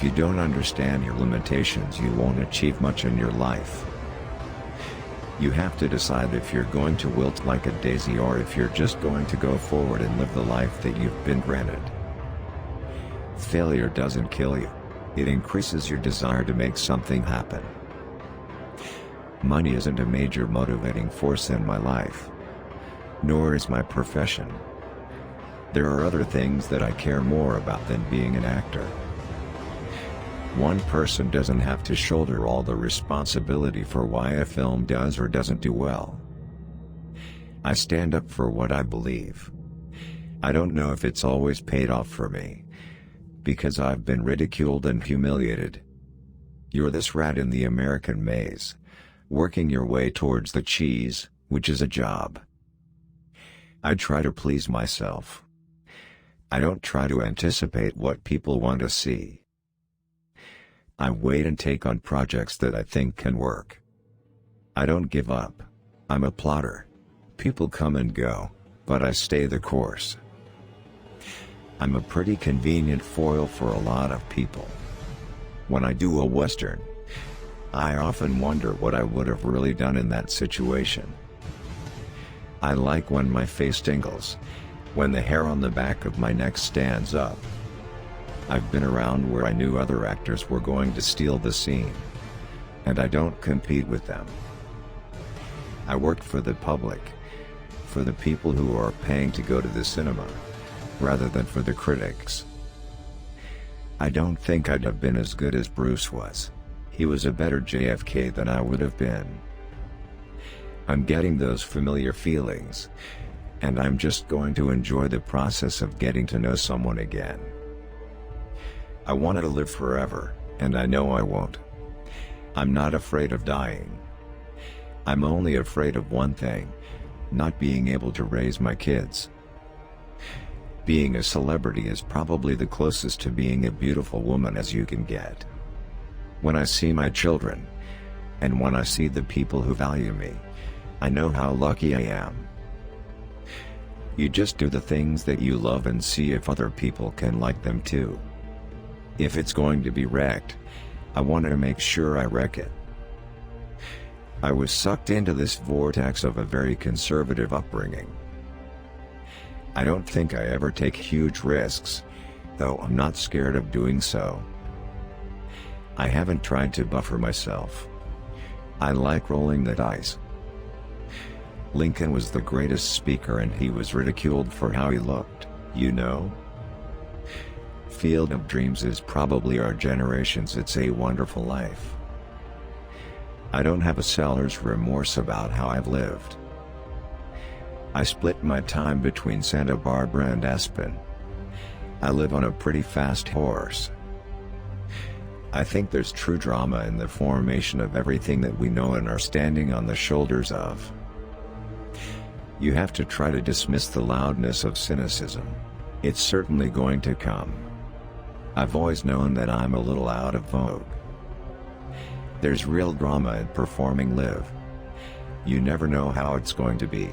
If you don't understand your limitations, you won't achieve much in your life. You have to decide if you're going to wilt like a daisy or if you're just going to go forward and live the life that you've been granted. Failure doesn't kill you. It increases your desire to make something happen. Money isn't a major motivating force in my life. Nor is my profession. There are other things that I care more about than being an actor. One person doesn't have to shoulder all the responsibility for why a film does or doesn't do well. I stand up for what I believe. I don't know if it's always paid off for me, because I've been ridiculed and humiliated. You're this rat in the American maze, working your way towards the cheese, which is a job. I try to please myself. I don't try to anticipate what people want to see. I wait and take on projects that I think can work. I don't give up. I'm a plotter. People come and go, but I stay the course. I'm a pretty convenient foil for a lot of people. When I do a Western, I often wonder what I would have really done in that situation. I like when my face tingles, when the hair on the back of my neck stands up. I've been around where I knew other actors were going to steal the scene, and I don't compete with them. I work for the public, for the people who are paying to go to the cinema, rather than for the critics. I don't think I'd have been as good as Bruce was. He was a better JFK than I would have been. I'm getting those familiar feelings, and I'm just going to enjoy the process of getting to know someone again. I wanted to live forever, and I know I won't. I'm not afraid of dying. I'm only afraid of one thing: not being able to raise my kids. Being a celebrity is probably the closest to being a beautiful woman as you can get. When I see my children, and when I see the people who value me, I know how lucky I am. You just do the things that you love and see if other people can like them too. If it's going to be wrecked, I want to make sure I wreck it. I was sucked into this vortex of a very conservative upbringing. I don't think I ever take huge risks, though I'm not scared of doing so. I haven't tried to buffer myself. I like rolling the dice. Lincoln was the greatest speaker and he was ridiculed for how he looked, you know? Field of Dreams is probably our generation's It's a Wonderful Life. I don't have a seller's remorse about how I've lived. I split my time between Santa Barbara and Aspen. I live on a pretty fast horse. I think there's true drama in the formation of everything that we know and are standing on the shoulders of. You have to try to dismiss the loudness of cynicism. It's certainly going to come. I've always known that I'm a little out of vogue. There's real drama in performing live. You never know how it's going to be.